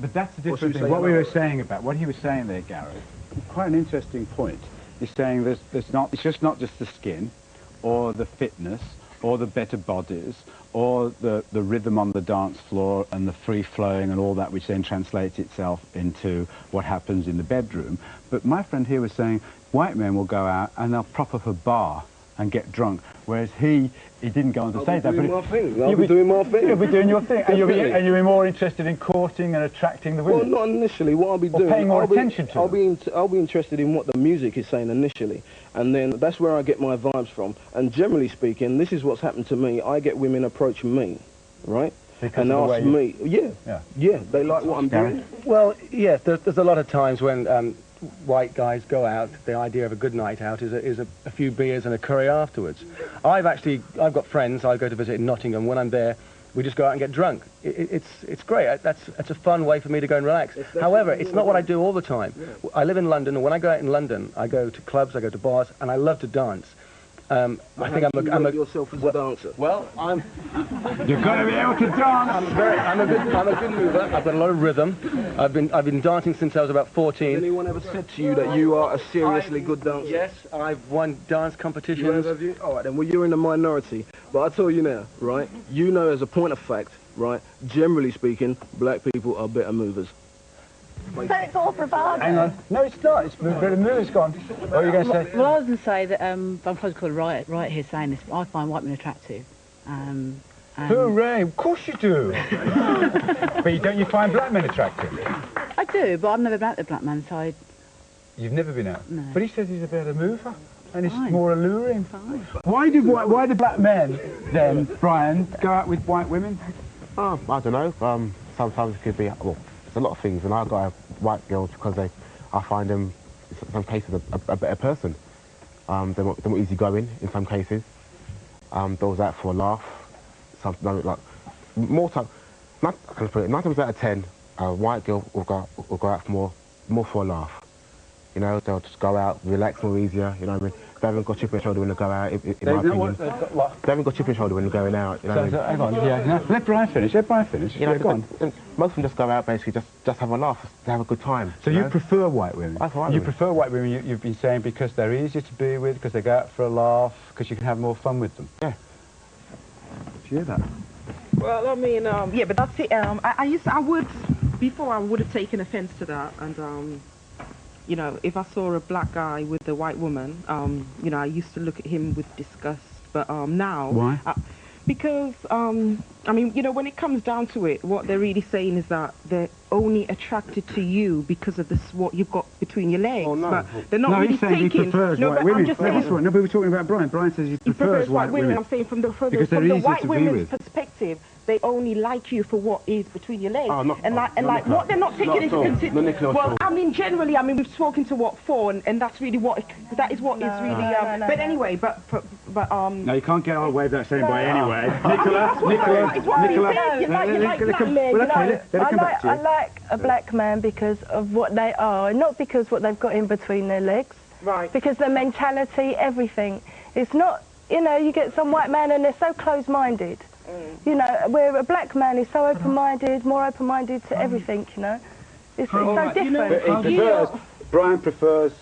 But that's the different thing. What we were saying about, what he was saying there, Gareth, quite an interesting point. He's saying it's just not just the skin, or the fitness, or the better bodies, or the rhythm on the dance floor and the free flowing and all that, which then translates itself into what happens in the bedroom. But my friend here was saying white men will go out and they'll prop up a bar and get drunk, whereas he didn't go on to say that. But I'll be doing my thing. You'll be doing your thing, and you'll be more interested in courting and attracting the women. Well, not initially. What I'll be doing, paying more attention to I'll be interested in what the music is saying initially, and then that's where I get my vibes from. And generally speaking, this is what's happened to me. I get women approaching me, right? Because and ask me, yeah, they like what I'm doing. Well, yes, there's a lot of times when white guys go out. The idea of a good night out is a few beers and a curry afterwards. I've got friends. I go to visit in Nottingham. When I'm there, we just go out and get drunk. It's great. That's a fun way for me to go and relax. However, it's not what I do all the time. Yeah. I live in London, and when I go out in London, I go to clubs, I go to bars, and I love to dance. I think I'm a yourself as a dancer. Well, You've got to be able to dance. I'm a good mover. I've got a lot of rhythm. I've been dancing since I was about 14. Has anyone ever said to you that you are a seriously good dancer? Yes, I've won dance competitions. Have you? All right, then. Well, you're in the minority. But I tell you now, right? You know, as a point of fact, right? Generally speaking, black people are better movers. So it's all bravado. Hang on. No, it's not. It's better move's gone. What are you going to say? Well, I was going to say that I'm supposed to call it right here saying this. I find white men attractive. Hooray! Of course you do. But don't you find black men attractive? I do, but I've never been out the black man side. You've never been out? No. But he says he's a better mover. And it's more alluring. Fine. Why do black men then, Brian, go out with white women? I don't know. Sometimes it could be, well, there's a lot of things, and I go out with white girls because I find them, in some cases, a better person. They're more easygoing in some cases. Those out for a laugh. Something like more time. I can put it. 9 times out of 10, a white girl will go out for more for a laugh. You know, they'll just go out, relax more easier. You know what I mean? They haven't got chip in the shoulder when they go out. In my opinion, they haven't got chip in the shoulder when they're going out. You know what I mean? Hang on, yeah. Let Brian finish. Let Brian finish. You know, go on. Most of them just go out basically just have a laugh, to have a good time. So you prefer white women? I prefer white women. Prefer white women. You've been saying because they're easier to be with, because they go out for a laugh, because you can have more fun with them. Yeah. Did you hear that? Well, I mean, yeah, but that's it. Before I would have taken offence to that, and you know, if I saw a black guy with a white woman, you know, I used to look at him with disgust, but now... Why? Because, I mean, you know, when it comes down to it, what they're really saying is that they're only attracted to you because of what you've got between your legs. Oh, no. But they're not really he's saying taking... he prefers white women. No, but we're talking about Brian. Brian says he prefers white women. I'm saying from the to white be women's with. perspective, they only like you for what is between your legs. Oh, What they're not taking into consideration. Well, I mean, generally, I mean, we've spoken to four, and that's really that is what is really. But anyway, but. No, you can't get away with that saying by anyway. Nicola. I like a black man because of what they are, not because what they've got in between their legs. Right. Because their mentality, everything. It's not, you know, you get some white man and they're so close-minded. You know, where a black man is so open-minded, more open-minded to everything, you know. It's so different. Brian prefers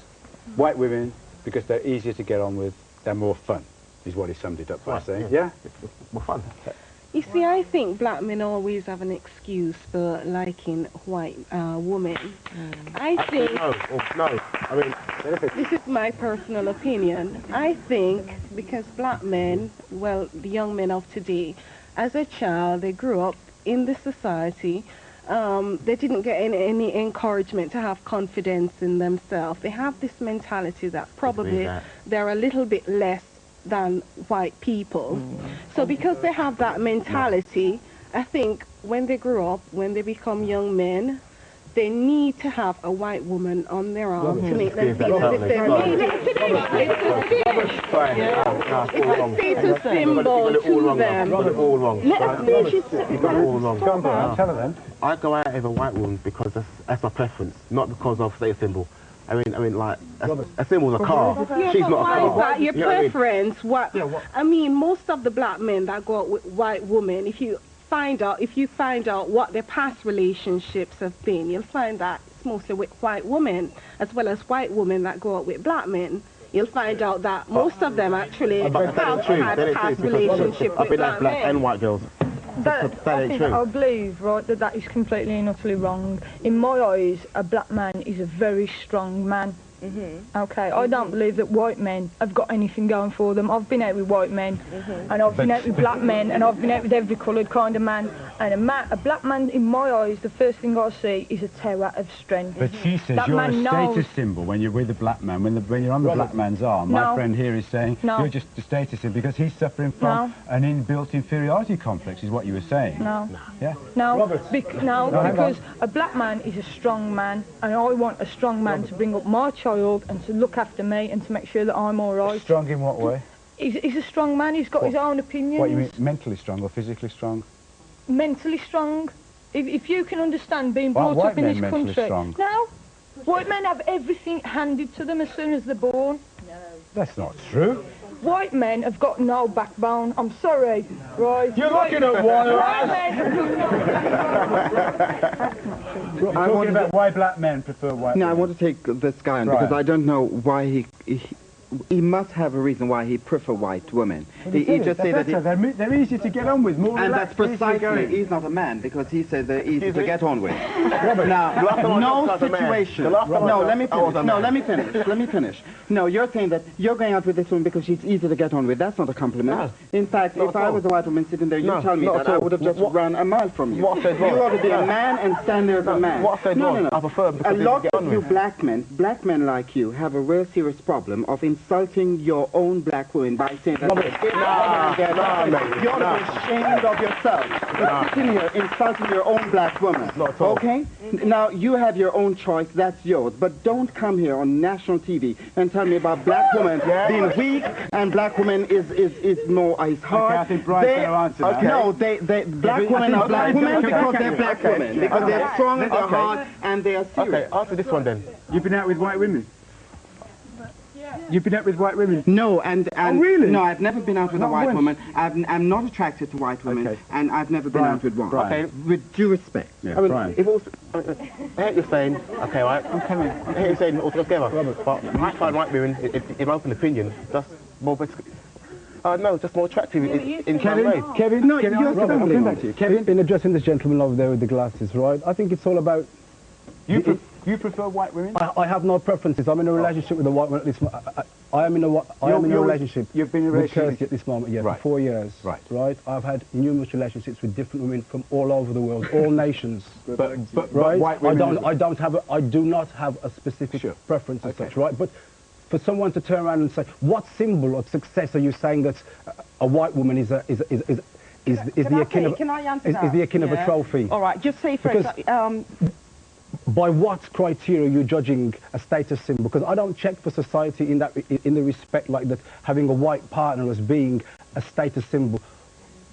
white women because they're easier to get on with, they're more fun, is what he summed it up by saying. Yeah? More fun. You see, I think black men always have an excuse for liking white women. I think... No, I mean... This is my personal opinion. I think because black men, well, the young men of today, as a child, they grew up in the society. They didn't get any encouragement to have confidence in themselves. They have this mentality that probably they're a little bit less than white people. So because they have that mentality, I think when they grow up, when they become young men, they need to have a white woman on their arm to make them feel as if they're needed. It's a status symbol to them. Let us finish it. Tell her then. I go out with a white woman because that's my preference, not because of status symbol. I mean, like, a symbol's a car. Yeah, She's not a car. Why is that your preference? I mean, most of the black men that go out with white women, if you find out, if you find out what their past relationships have been, you'll find that it's mostly with white women, as well as white women that go out with black men. You'll find out that most of them actually have had past relationships with black men. And white girls. I believe, right, that is completely and utterly wrong. In my eyes, a black man is a very strong man. Okay, I don't believe that white men have got anything going for them. I've been out with white men, and I've been out with black men, and I've been out with every coloured kind of man. And a black man, in my eyes, the first thing I see is a terror of strength. But she says that you're a man status symbol when you're with a black man. When you're on the black man's arm, my friend here is saying you're just a status symbol because he's suffering from an inbuilt inferiority complex, is what you were saying. Yeah. Because a black man is a strong man, and I want a strong man to bring up my child and to look after me and to make sure that I'm all right. Strong in what way? He's a strong man. He's got his own opinions. What, you mean mentally strong or physically strong? Mentally strong. If you can understand being brought up in this country. Strong? No. White men have everything handed to them as soon as they're born. No. That's not true. White men have got no backbone. I'm sorry, right? You're looking at white men. Talking about why black men prefer white No, women. I want to take this guy on because I don't know why he must have a reason why he prefer white women. He just said that they're easy to get on with, more and that's precisely he's not a man because he said they're easy to get on with. Now, no situation. No, let me finish. No, let me finish. Let me finish. No, you're saying that you're going out with this woman because she's easy to get on with. That's not a compliment. No. In fact, if I was a white woman sitting there, you tell me that I would have just run a mile from you. You ought to be a man and stand there as a man. No. I prefer a lot of you black men like you, have a real serious problem of insulting your own black women by saying that you're ashamed of yourself for sitting here insulting your own black woman. Okay? Now, you have your own choice, that's yours, but don't come here on national TV and tell me about black women being weak and black women is more hard. I think Brian's going to answer that. No, black women are black women because they're black women, because they're strong and they're hard and they are serious. Okay, answer this one then. You've been out with white women? You've been out with white women? No, and really? No, I've never been out with a white woman. I'm not attracted to white women, and I've never been out with one. Okay, with due respect. Yeah, I mean, Brian. if also, I hear you're saying, okay, right, I'm coming. I hear you saying all together, but I find white women, in my open opinion, just more no, just more attractive in some ways. Kevin, no, you're I'll come back to you. Kevin, in addressing this gentleman over there with the glasses, right? I think it's all about. You prefer white women? I have no preferences. I'm in a relationship with a white woman at this moment. I am in a relationship. You've been in a relationship with Kirsty at this moment, for 4 years. Right. I've had numerous relationships with different women from all over the world, all nations. But right? white women... I do not have a specific preference as such, right? But for someone to turn around and say, what symbol of success are you saying that a white woman is the akin of a trophy? All right, just say first. By what criteria are you judging a status symbol? Because I don't check for society in the respect like that, having a white partner as being a status symbol.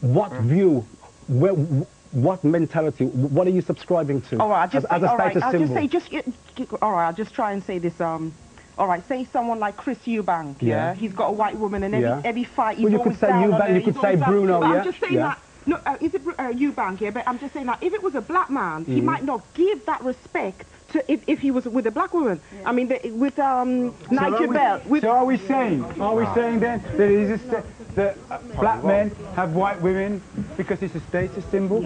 What view, what mentality, what are you subscribing to all right, as a status symbol? I'll just try and say this. All right, say someone like Chris Eubank, he's got a white woman, and every fight he's always down on her. You could say Bruno, I'm just saying that. No, is it Eubank? Yeah, but I'm just saying that if it was a black man, he might not give that respect to if he was with a black woman. I mean, with Nigel Bell. So are we saying then that that black men have white women because it's a status symbol?